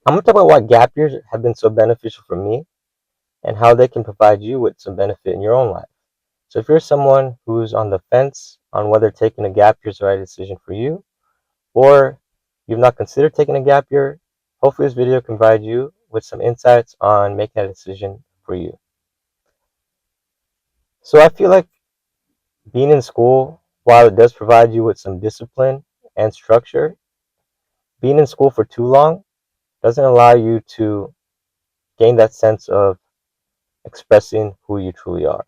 I'm going to talk about why gap years have been so beneficial for me and how they can provide you with some benefit in your own life. So if you're someone who's on the fence on whether taking a gap year is the right decision for you, or you've not considered taking a gap year, hopefully this video can provide you with some insights on making that decision for you. So I feel like being in school, while it does provide you with some discipline and structure, being in school for too long doesn't allow you to gain that sense of expressing who you truly are.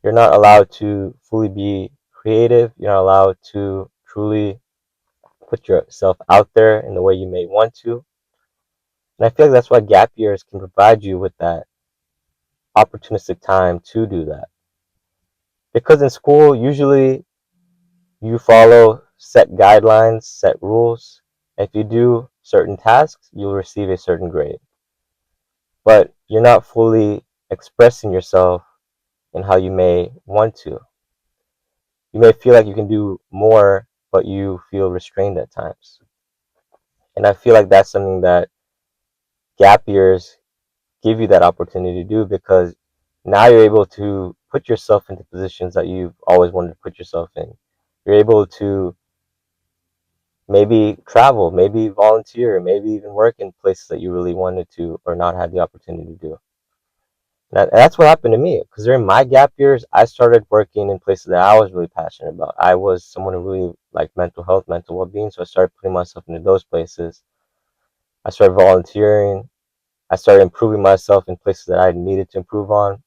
You're not allowed to fully be creative. You're not allowed to truly put yourself out there in the way you may want to. And I feel like that's why gap years can provide you with that opportunistic time to do that. Because in school, usually you follow set guidelines, set rules. If you do certain tasks, you'll receive a certain grade. But you're not fully expressing yourself in how you may want to. You may feel like you can do more, but you feel restrained at times. And I feel like that's something that gap years give you that opportunity to do, because now you're able to put yourself into positions that you've always wanted to put yourself in. You're able to maybe travel, maybe volunteer, maybe even work in places that you really wanted to or not had the opportunity to do. That's what happened to me, because during my gap years, I started working in places that I was really passionate about. I was someone who really liked mental health, mental well-being, so I started putting myself into those places. I started volunteering. I started improving myself in places that I needed to improve on.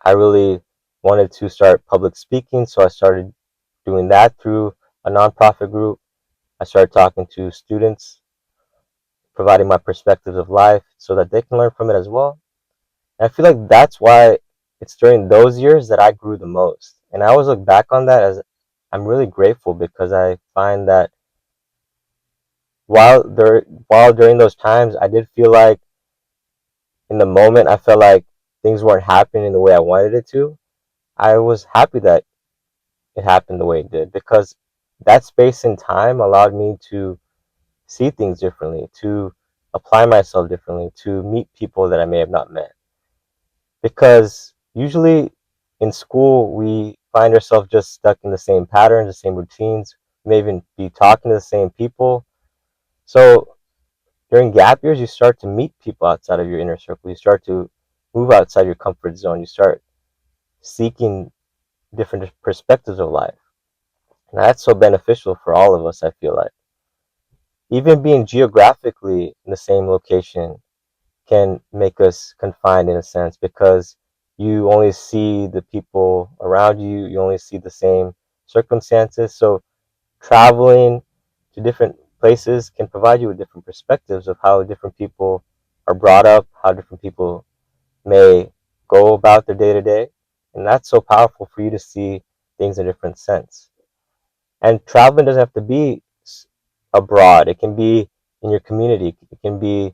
I really wanted to start public speaking, so I started doing that through a nonprofit group. I started talking to students, providing my perspectives of life so that they can learn from it as well. And I feel like that's why it's during those years that I grew the most. And I always look back on that as I'm really grateful, because I find that while during those times I did feel like in the moment I felt like things weren't happening the way I wanted it to, I was happy that it happened the way it did, because that space and time allowed me to see things differently, to apply myself differently, to meet people that I may have not met. Because usually in school, we find ourselves just stuck in the same patterns, the same routines. We may even be talking to the same people. So during gap years, you start to meet people outside of your inner circle. You start to move outside your comfort zone. You start seeking different perspectives of life. And that's so beneficial for all of us, I feel like. Even being geographically in the same location can make us confined in a sense, because you only see the people around you, you only see the same circumstances. So traveling to different places can provide you with different perspectives of how different people are brought up, how different people may go about their day to day. And that's so powerful for you to see things in a different sense. And traveling doesn't have to be abroad, it can be in your community, it can be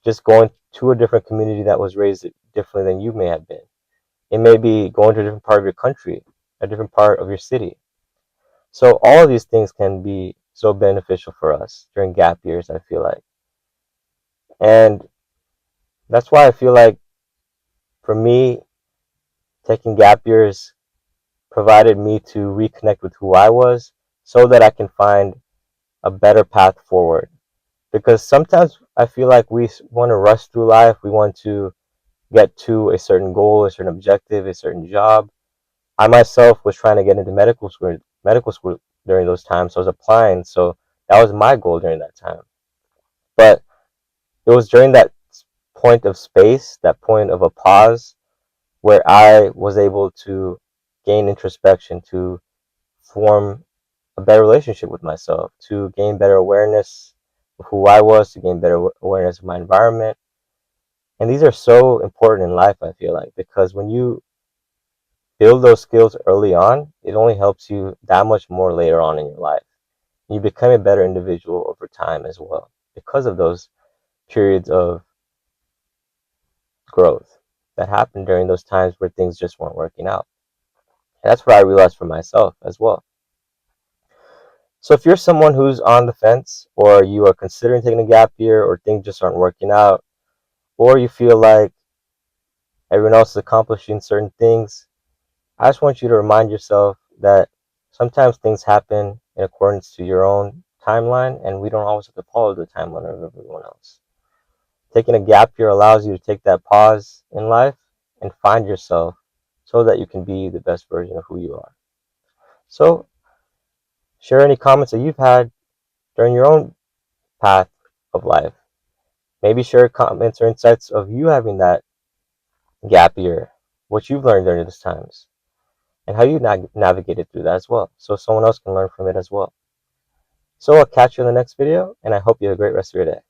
just going to a different community that was raised differently than you may have been. It may be going to a different part of your country, a different part of your city. So all of these things can be so beneficial for us during gap years, I feel like. And that's why I feel like for me, taking gap years provided me to reconnect with who I was so that I can find a better path forward. Because sometimes I feel like we want to rush through life. We want to get to a certain goal, a certain objective, a certain job. I myself was trying to get into medical school during those times. So I was applying. So that was my goal during that time. But it was during that point of space, that point of a pause, where I was able to gain introspection, to form a better relationship with myself, to gain better awareness of who I was, to gain better awareness of my environment. And these are so important in life, I feel like, because when you build those skills early on, it only helps you that much more later on in your life. You become a better individual over time as well because of those periods of growth that happened during those times where things just weren't working out. And that's what I realized for myself as well. So if you're someone who's on the fence, or you are considering taking a gap year, or things just aren't working out, or you feel like everyone else is accomplishing certain things, I just want you to remind yourself that sometimes things happen in accordance to your own timeline, and we don't always have to follow the timeline of everyone else. Taking a gap year allows you to take that pause in life and find yourself so that you can be the best version of who you are. So, share any comments that you've had during your own path of life. Maybe share comments or insights of you having that gap year, what you've learned during those times, and how you navigated through that as well, so someone else can learn from it as well. So I'll catch you in the next video, and I hope you have a great rest of your day.